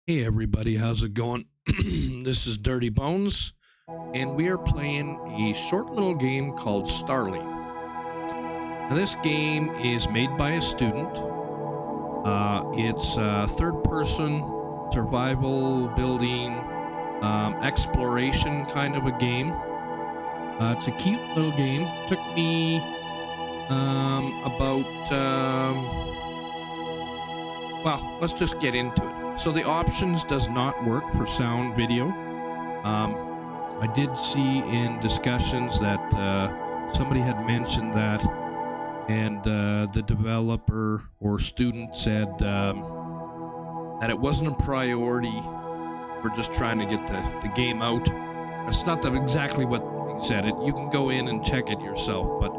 Hey everybody, how's it going? This is Dirty Bones, and we are playing a short little game called Starling. Now, this game is made by a student. It's a third person survival building exploration kind of a game. It's a cute little game. Took me well, let's just get into it. So the options does not work for sound video. I did see in discussions that somebody had mentioned that, and the developer or student said that it wasn't a priority. We're just trying to get the game out. That's not exactly what he said. You can go in and check it yourself, but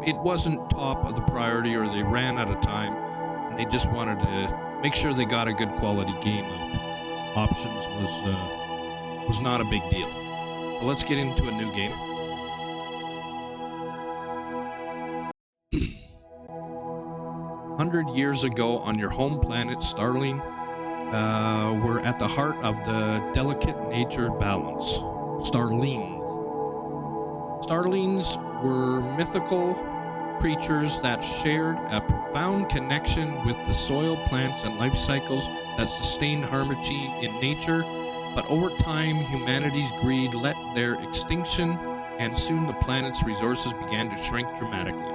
it wasn't top of the priority, or they ran out of time, and they just wanted to make sure they got a good quality game out. Options was not a big deal. So let's get into a new game. 100 years ago on your home planet, Starling, we're at the heart of the delicate natured balance. Starlings. Starlings were mythical creatures that shared a profound connection with the soil, plants, and life cycles that sustained harmony in nature. But over time, humanity's greed led their extinction, and soon the planet's resources began to shrink dramatically.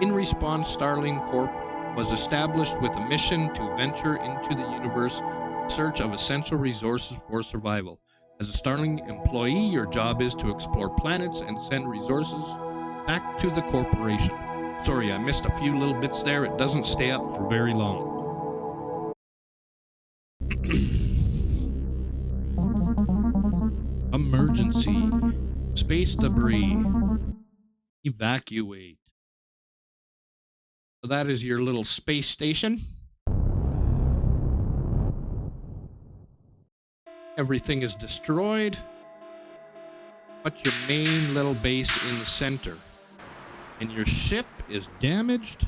In response, Starling Corp was established with a mission to venture into the universe in search of essential resources for survival. As a Starling employee, your job is to explore planets and send resources back to the corporation. Sorry, I missed a few little bits there. It doesn't stay up for very long. Emergency. Space debris. Evacuate. So that is your little space station. Everything is destroyed, but your main little base in the center. And your ship is damaged.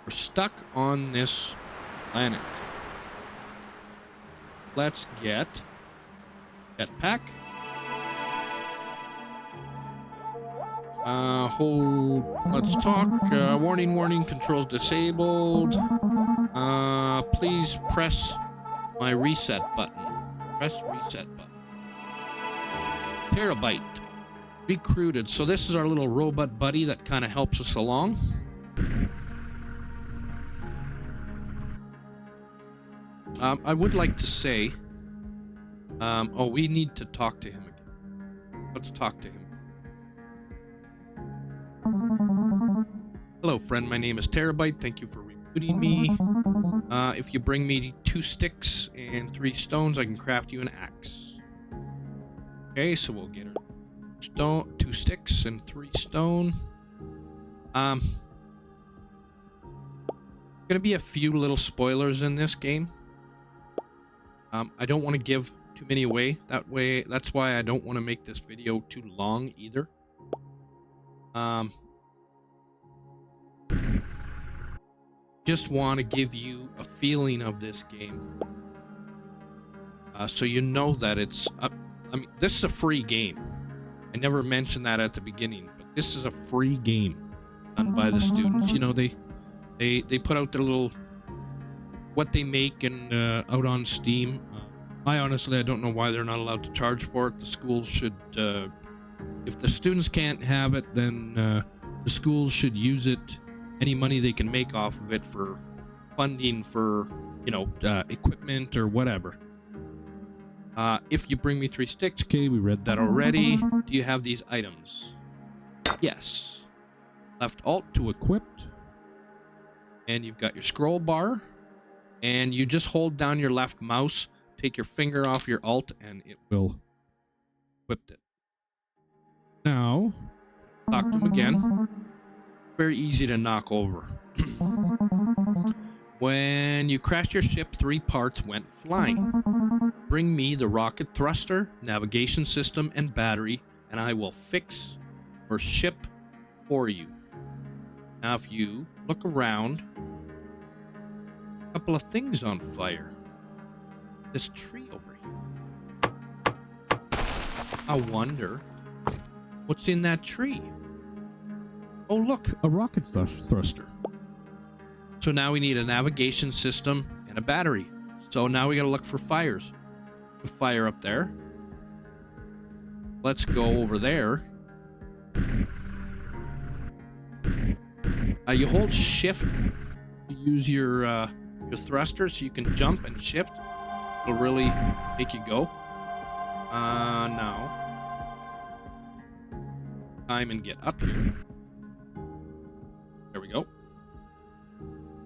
We're stuck on this planet. Let's get jetpack. Let's talk. Warning, controls disabled. Please press my reset button. Press reset button. Terabyte. Recruited. So this is our little robot buddy that kind of helps us along. I would like to say, we need to talk to him again. Let's talk to him. Hello, friend. My name is Terabyte. Thank you for rebooting me. If you bring me 2 sticks and 3 stones, I can craft you an axe. Okay, so we'll get her. 2 sticks and 3 stone. Gonna be a few little spoilers in this game. I don't want to give too many away. That's why I don't want to make this video too long either. Just want to give you a feeling of this game, so you know that it's. This is a free game. I never mentioned that at the beginning, but this is a free game done by the students. You know, they put out their little what they make and out on Steam. I don't know why they're not allowed to charge for it. The schools should, if the students can't have it, then the schools should use it. Any money they can make off of it for funding for, equipment or whatever. If you bring me 3 sticks, okay, we read that already. Do you have these items? Yes. Left Alt to equip. And you've got your scroll bar. And you just hold down your left mouse, take your finger off your Alt, and it will equip it. Now, talk to him again. Very easy to knock over. When you crashed your ship, 3 parts went flying. Bring me the rocket thruster, navigation system, and battery, and I will fix your ship for you. Now, if you look around, a couple of things on fire. this tree over here. I wonder what's in that tree. Oh, look, a rocket thruster. So now we need a navigation system and a battery. So now we gotta look for fires. A fire up there. Let's go over there. You hold shift to use your thruster so you can jump and shift. It'll really make you go. Now. Time and get up here. There we go.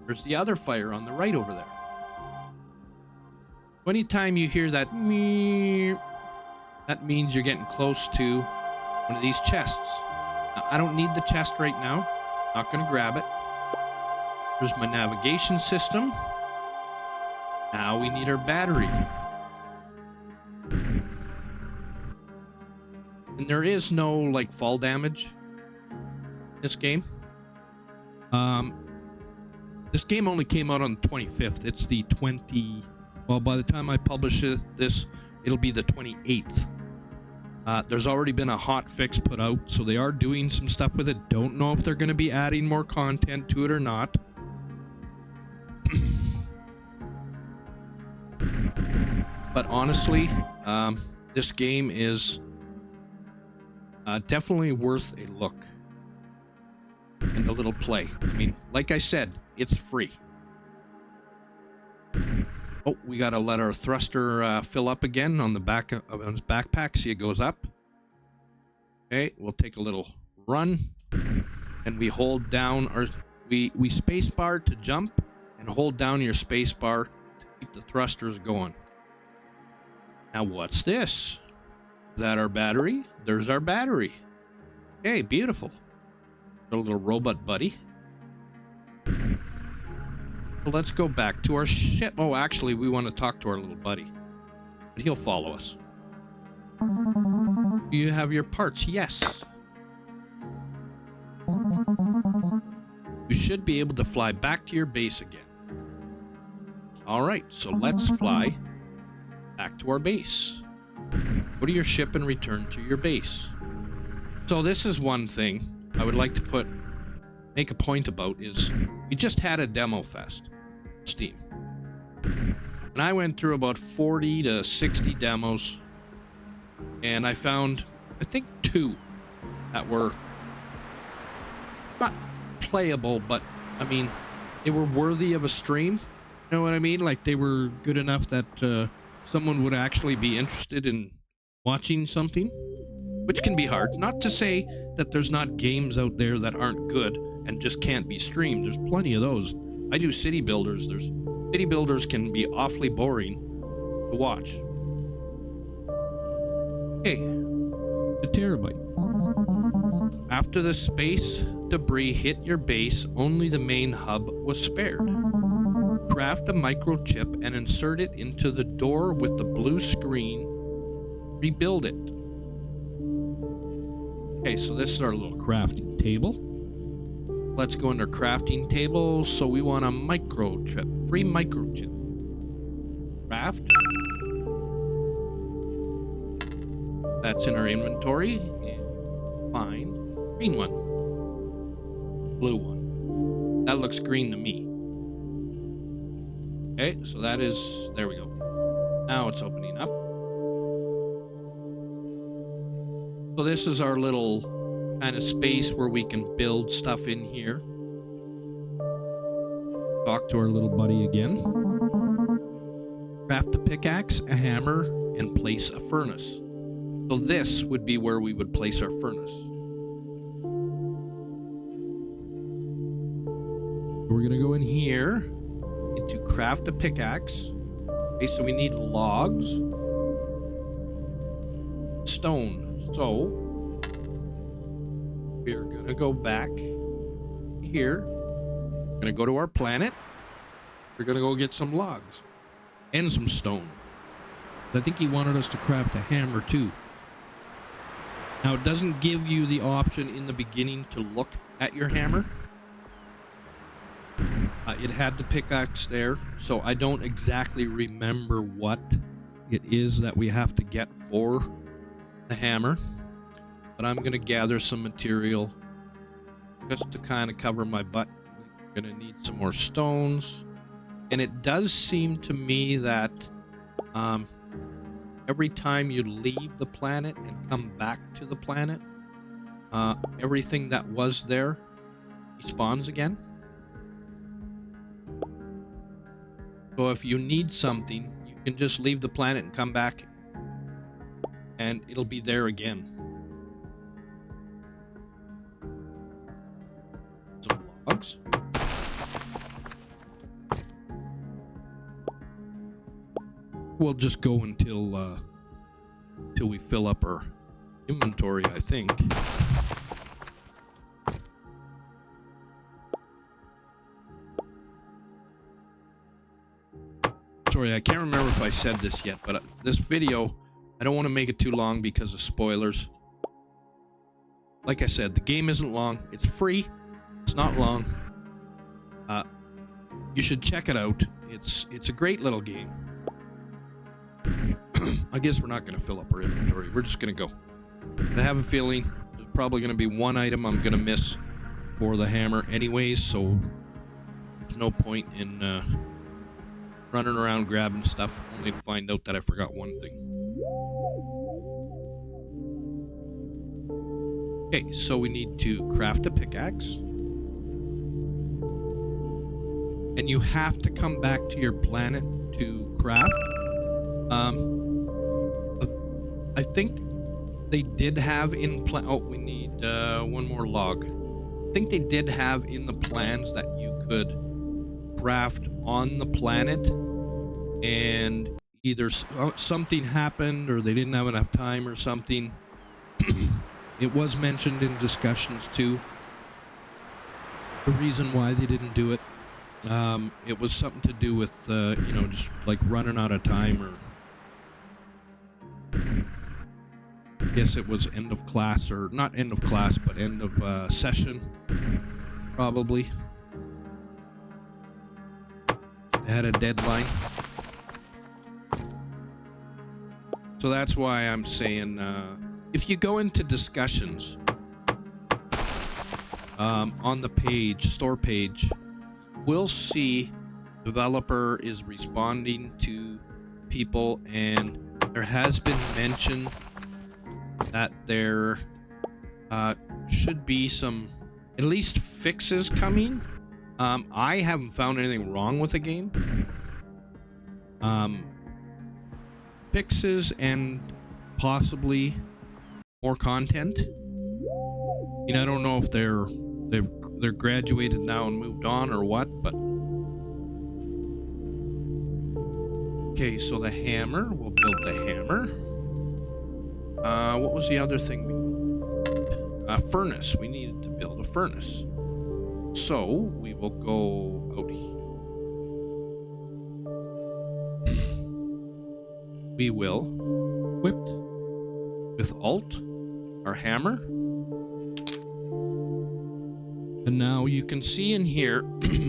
There's the other fire on the right over there. Anytime you hear that, that means you're getting close to one of these chests. Now, I don't need the chest right now. Not going to grab it. There's my navigation system. Now we need our battery. And there is no, like, fall damage in this game. This game only came out on the 25th. It's the 20... Well, by the time I publish this, it'll be the 28th. There's already been a hot fix put out, so they are doing some stuff with it. Don't know if they're going to be adding more content to it or not. But honestly, this game is definitely worth a look and a little play. I mean, like I said, it's free. Oh, we gotta let our thruster fill up again on the back of his backpack. See, it goes up. Okay, we'll take a little run, and we hold down our we space bar to jump, and hold down your space bar to keep the thrusters going. Now, what's this? Is that our battery? There's our battery. Okay, beautiful. A little robot buddy. Well, let's go back to our ship. Oh, actually, we want to talk to our little buddy. But he'll follow us. Do you have your parts? Yes. You should be able to fly back to your base again. Alright, so let's fly back to our base. Go to your ship and return to your base. So this is one thing I would like to make a point about is we just had a demo fest. Steam. And I went through about 40 to 60 demos, and I found, I think, 2 that were not playable, but I mean, they were worthy of a stream. You know what I mean? Like, they were good enough that someone would actually be interested in watching something, which can be hard. Not to say that there's not games out there that aren't good and just can't be streamed. There's plenty of those. I do city builders. City builders can be awfully boring to watch. Okay, the terabyte. After the space debris hit your base, only the main hub was spared. Craft a microchip and insert it into the door with the blue screen. Rebuild it. Okay, so this is our little crafting table. Let's go under crafting table. So we want a microchip, free microchip. Craft. That's in our inventory. And find green one. Blue one. That looks green to me. Okay, so that is, there we go. Now it's opening up. So this is our little kind of space where we can build stuff in here. Talk to our little buddy again. Craft a pickaxe, a hammer, and place a furnace. So this would be where we would place our furnace. We're gonna go in here to craft a pickaxe. Okay, so we need logs, stone. So we're gonna go back here. We're gonna go to our planet. We're gonna go get some logs and some stone. I think he wanted us to craft a hammer too. Now, it doesn't give you the option in the beginning to look at your hammer. It had the pickaxe there, so I don't exactly remember what it is that we have to get for the hammer. But I'm going to gather some material just to kind of cover my butt. We're going to need some more stones. And it does seem to me that every time you leave the planet and come back to the planet, everything that was there spawns again. So if you need something, you can just leave the planet and come back, and it'll be there again. Some logs. We'll just go until we fill up our inventory, I think. Sorry, I can't remember if I said this yet, but this video, I don't want to make it too long because of spoilers. Like I said, the game isn't long. It's free. It's not long. You should check it out. It's a great little game. I guess we're not going to fill up our inventory. We're just going to go. I have a feeling there's probably going to be one item I'm going to miss for the hammer anyways, so there's no point in running around grabbing stuff only to find out that I forgot one thing. Okay, so we need to craft a pickaxe. And you have to come back to your planet to craft. I think they did have in we need one more log. I think they did have in the plans that you could craft on the planet, and either something happened or they didn't have enough time or something. It was mentioned in discussions too, the reason why they didn't do it. It was something to do with you know, just like running out of time, or I guess it was end of class, or not end of class, but end of session, probably. They had a deadline. So that's why I'm saying, if you go into discussions on the page, store page, we'll see developer is responding to people, and there has been mention that there should be some at least fixes coming. I haven't found anything wrong with the game. Fixes and possibly more content. I mean, I don't know if they're graduated now and moved on or what, but okay, so the hammer, we'll build the hammer. What was the other thing we needed? A furnace. We needed to build a furnace. So we will go out here. We will equip with Alt our hammer. And now you can see in here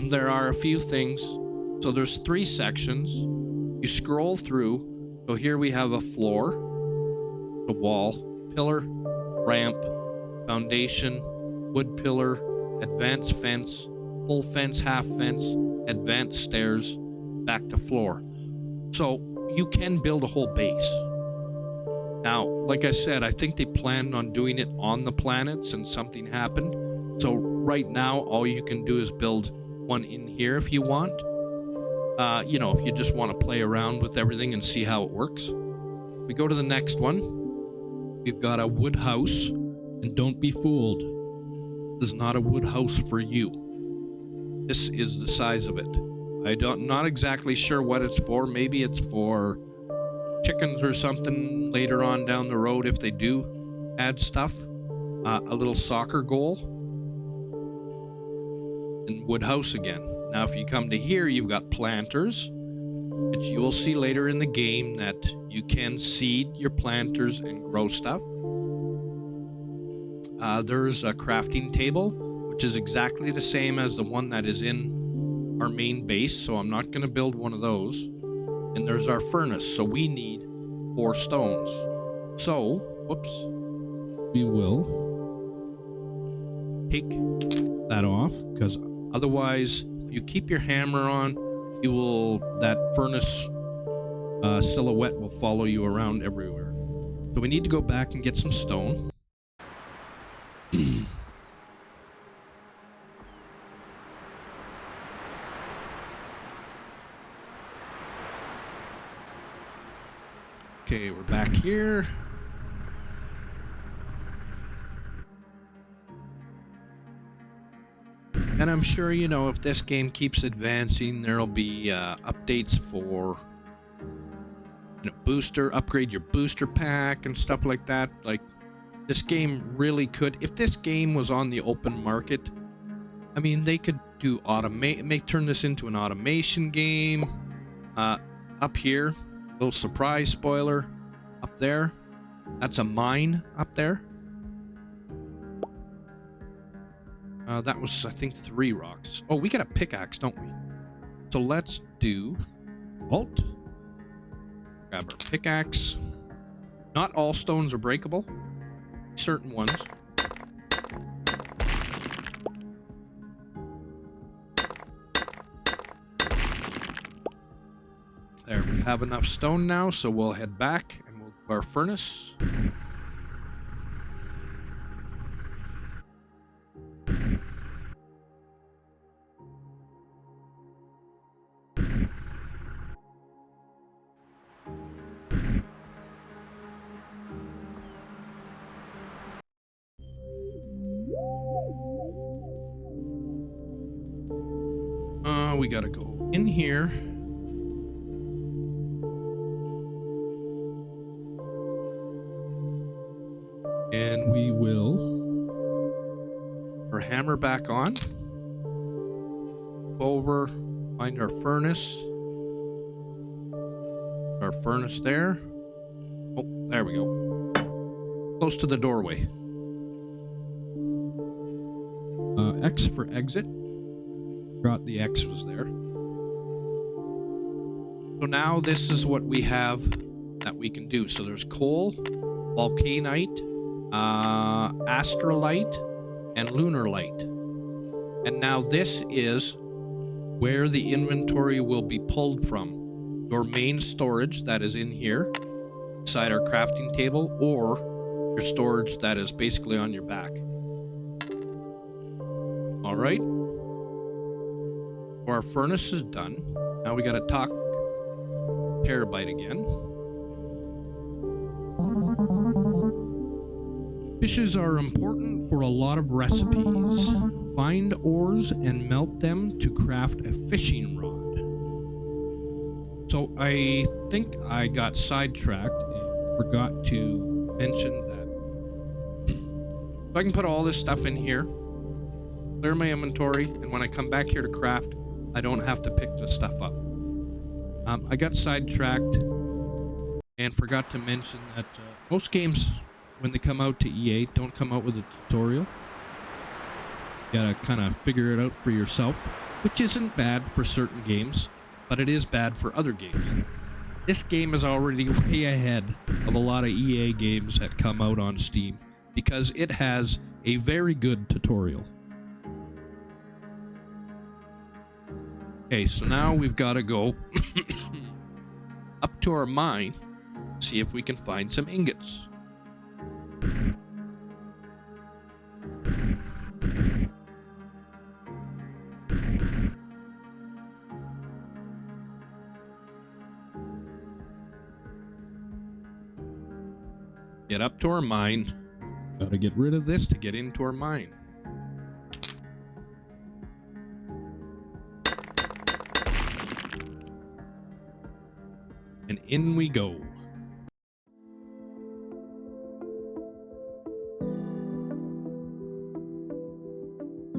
there are a few things. So there's 3 sections. You scroll through. So here we have a floor, a wall, pillar, ramp, foundation, wood pillar, advanced fence, full fence, half fence, advanced stairs, back to floor. So you can build a whole base. Now, like I said, I think they planned on doing it on the planets and something happened. So right now, all you can do is build one in here if you want. You know, if you just want to play around with everything and see how it works. We go to the next one. We've got a wood house, and don't be fooled. This is not a wood house for you. This is the size of it. Not exactly sure what it's for. Maybe it's for chickens or something later on down the road if they do add stuff. A little soccer goal. And wood house again. Now if you come to here, you've got planters, which you will see later in the game that you can seed your planters and grow stuff. There's a crafting table, which is exactly the same as the one that is in our main base, so I'm not going to build one of those. And there's our furnace, so we need 4 stones. So, whoops, we will take that off, because otherwise, if you keep your hammer on, that furnace silhouette will follow you around everywhere. So we need to go back and get some stone. Okay, we're back here. And I'm sure, you know, if this game keeps advancing, there'll be updates for, you know, upgrade your booster pack and stuff like that. Like, this game really could, if this game was on the open market, I mean, they could do turn this into an automation game. Up here, little surprise spoiler up there. That's a mine up there. That was, I think, 3 rocks. Oh, we got a pickaxe, don't we? So let's do Alt. Grab our pickaxe. Not all stones are breakable. Certain ones. There, we have enough stone now, so we'll head back and we'll do our furnace. We gotta go in here. And we will put our hammer back on. Go over, find our furnace. Our furnace there. Oh, there we go. Close to the doorway. X for exit. Forgot the X was there. So now this is what we have that we can do. So there's coal, volcanite, astrolite, and lunar light. And now this is where the inventory will be pulled from. Your main storage that is in here, beside our crafting table, or your storage that is basically on your back. All right. Our furnace is done. Now we gotta talk terabyte again. Fishes are important for a lot of recipes. Find ores and melt them to craft a fishing rod. So I think I got sidetracked and forgot to mention that. So I can put all this stuff in here, clear my inventory, and when I come back here to craft, I don't have to pick the stuff up. I got sidetracked and forgot to mention that most games, when they come out to EA, don't come out with a tutorial. You gotta kind of figure it out for yourself, which isn't bad for certain games, but it is bad for other games. This game is already way ahead of a lot of EA games that come out on Steam because it has a very good tutorial. Okay, so now we've got to go up to our mine, see if we can find some ingots. Get up to our mine. Gotta get rid of this to get into our mine. And in we go.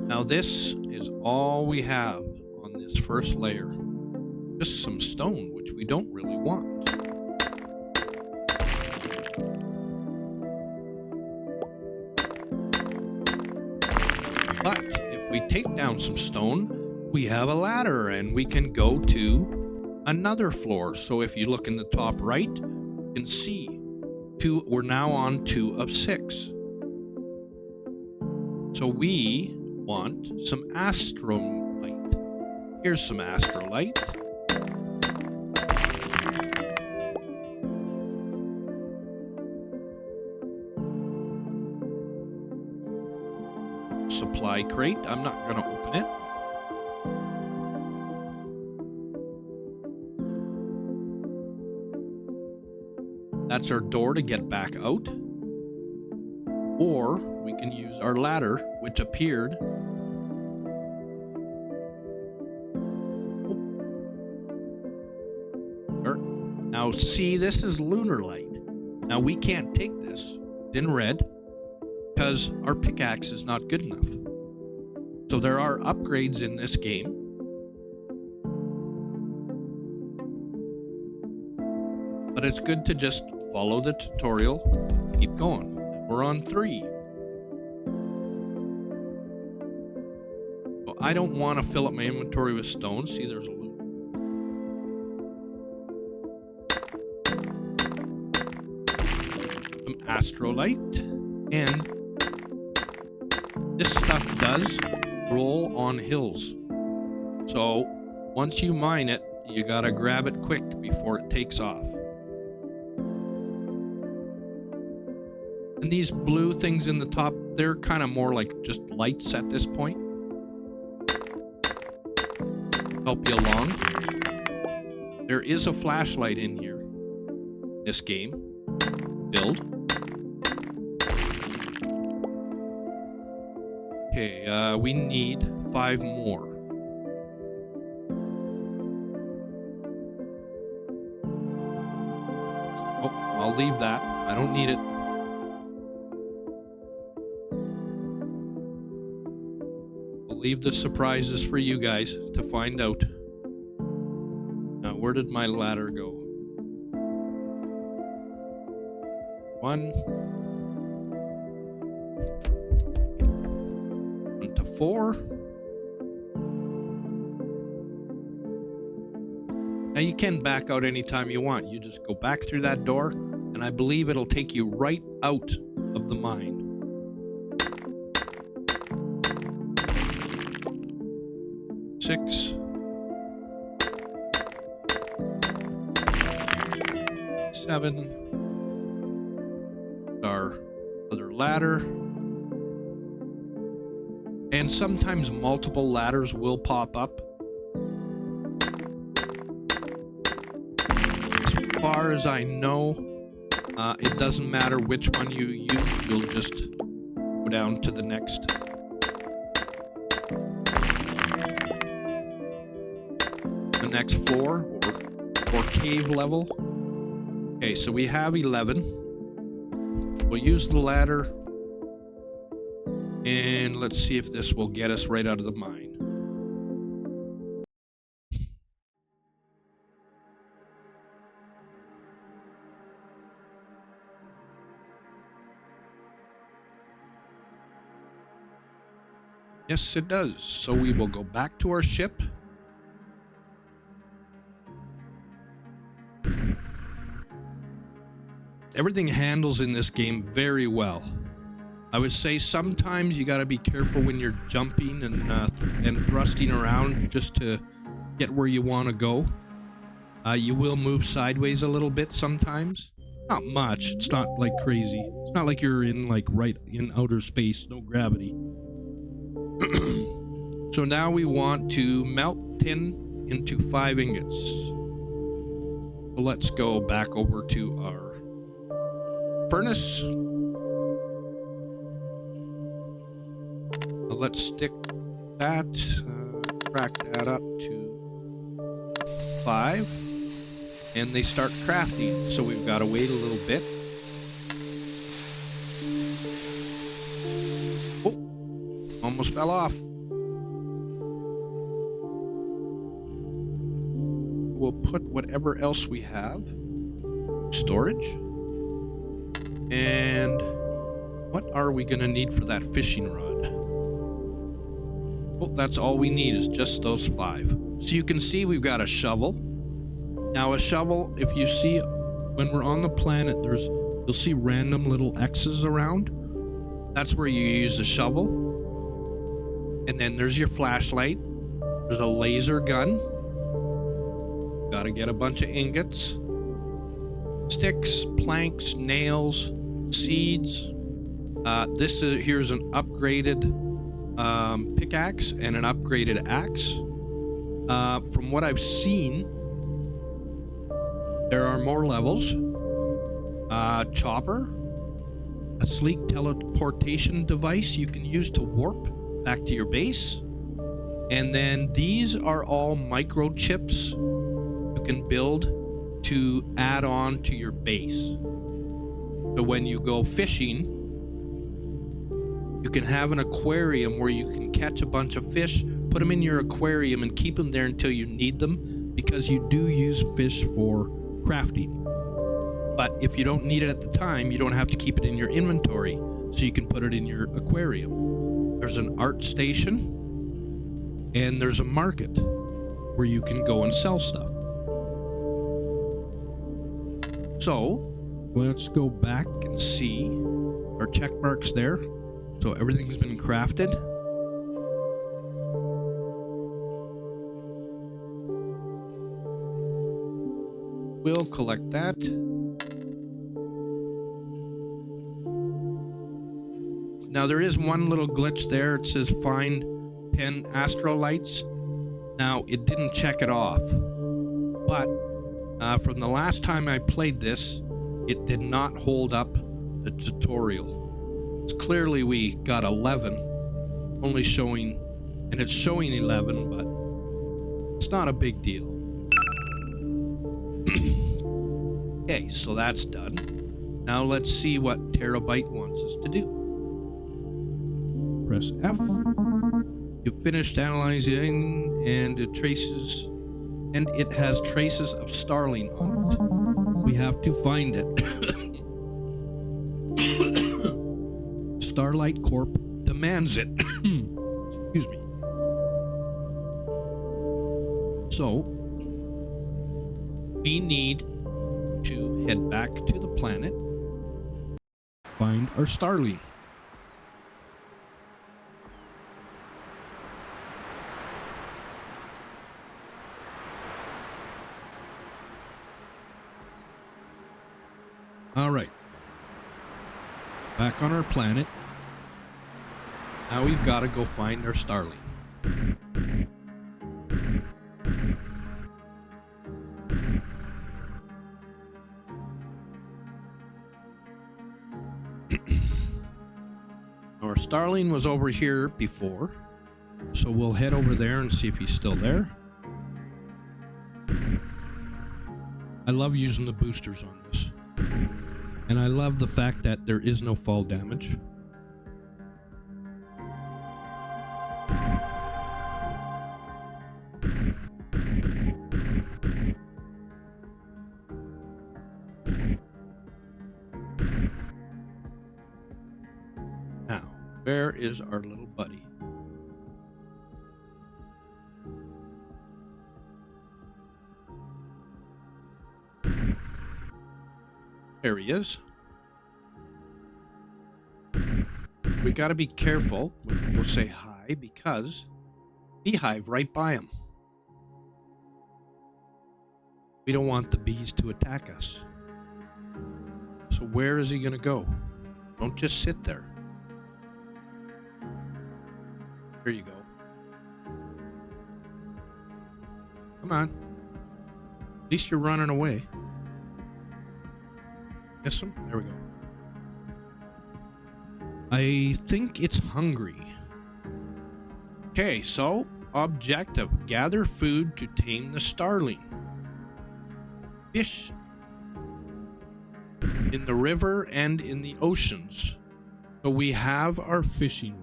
Now this is all we have on this first layer. Just some stone, which we don't really want. But if we take down some stone, we have a ladder and we can go to another floor. So if you look in the top right, you can see we're now on 2 of 6. So we want some astrolite. Here's some astrolite. Supply crate. I'm not going to open it. That's our door to get back out. Or we can use our ladder, which appeared. Now see, this is lunar light. Now we can't take this in red because our pickaxe is not good enough. So there are upgrades in this game. But it's good to just follow the tutorial, keep going. We're on 3. So I don't want to fill up my inventory with stone. See, there's a loot. Some astrolite. And this stuff does roll on hills. So once you mine it, you gotta grab it quick before it takes off. And these blue things in the top, they're kind of more like just lights at this point. Help you along. There is a flashlight in here. This game. Build. Okay, we need 5 more. Oh, I'll leave that. I don't need it. Leave the surprises for you guys to find out. Now, where did my ladder go? 1 to 4. Now you can back out anytime you want. You just go back through that door, and I believe it'll take you right out of the mine. 6. 7. Our other ladder. And sometimes multiple ladders will pop up. As far as I know, it doesn't matter which one you use, you'll just go down to the next. The next floor or cave level. Okay, so we have 11. We'll use the ladder. And let's see if this will get us right out of the mine. Yes, it does. So we will go back to our ship. Everything handles in this game very well. I would say sometimes you gotta be careful when you're jumping and thrusting around just to get where you want to go. You will move sideways a little bit sometimes. Not much. It's not like crazy. It's not like you're in like right in outer space, no gravity. So now we want to melt tin into 5 ingots. So let's go back over to our furnace. Let's stick that, crack that up to 5, and they start crafting, so we've got to wait a little bit. Oh, almost fell off. We'll put whatever else we have. Storage. And what are we going to need for that fishing rod? Well, that's all we need is just those 5. So you can see we've got a shovel. Now a shovel, if you see when we're on the planet, you'll see random little X's around. That's where you use the shovel. And then there's your flashlight. There's a laser gun. Gotta get a bunch of ingots. Sticks, planks, nails, seeds. Here's an upgraded pickaxe and an upgraded axe. From what I've seen, there are more levels. Chopper, a sleek teleportation device you can use to warp back to your base. And then these are all microchips you can build to add on to your base. So when you go fishing, you can have an aquarium where you can catch a bunch of fish, put them in your aquarium and keep them there until you need them, because you do use fish for crafting. But if you don't need it at the time, you don't have to keep it in your inventory, so you can put it in your aquarium. There's an art station, and there's a market where you can go and sell stuff. So let's go back and see our check marks there. So everything's been crafted. We'll collect that. Now there is one little glitch there. It says find 10 astrolites. Now it didn't check it off, but from the last time I played this, it did not hold up the tutorial. It's clearly we got 11, only showing, and it's showing 11, but it's not a big deal. Okay, so that's done. Now let's see what Terabyte wants us to do. Press F. You've finished analyzing, and it has traces of Starling on it. We have to find it. Starlight Corp demands it. Excuse me. So we need to head back to the planet, find our Starling. All right, back on our planet. Now we've got to go find our Starling. Our Starling was over here before, so we'll head over there and see if he's still there. I love using the boosters on this. And I love the fact that there is no fall damage. Now, where is our little buddy? There he is. We gotta be careful when we go say hi, because beehive right by him. We don't want the bees to attack us. So where is he gonna go? Don't just sit there. There you go. Come on. At least you're running away. Miss him? There we go. I think it's hungry. Okay, so objective: gather food to tame the Starling. Fish in the river and in the oceans. So we have our fishing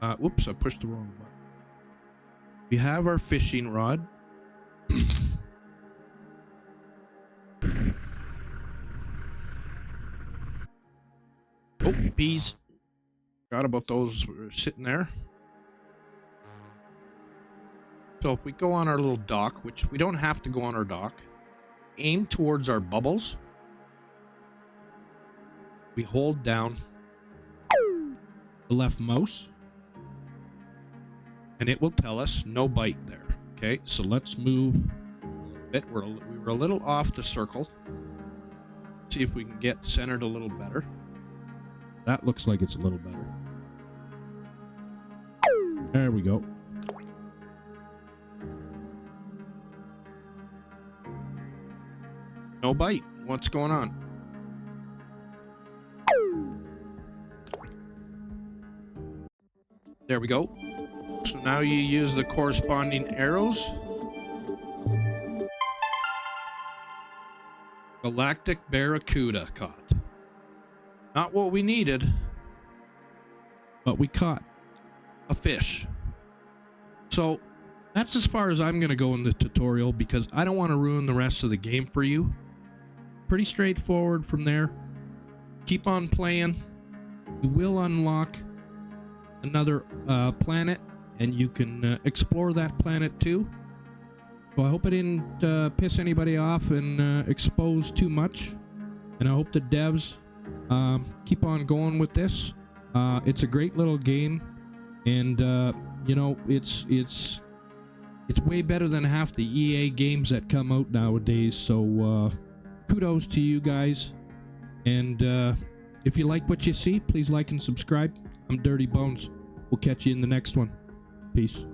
rod. Whoops, I pushed the wrong button. We have our fishing rod. Oh, bees. Forgot about those sitting there. So if we go on our little dock, which we don't have to go on our dock, aim towards our bubbles. We hold down the left mouse, and it will tell us no bite there. Okay, so let's move a bit. We were a little off the circle. See if we can get centered a little better. That looks like it's a little better. There we go. No bite. What's going on? There we go. So now you use the corresponding arrows. Galactic Barracuda caught. Not what we needed, but we caught a fish. So that's as far as I'm going to go in the tutorial because I don't want to ruin the rest of the game for you. Pretty straightforward from there. Keep on playing. You will unlock another planet, and you can explore that planet too. So I hope I didn't piss anybody off and expose too much. And I hope the devs keep on going with this. It's a great little game, and you know, it's way better than half the EA games that come out nowadays. So kudos to you guys. And if you like what you see, please like and subscribe. I'm Dirty Bones. We'll catch you in the next one. Peace.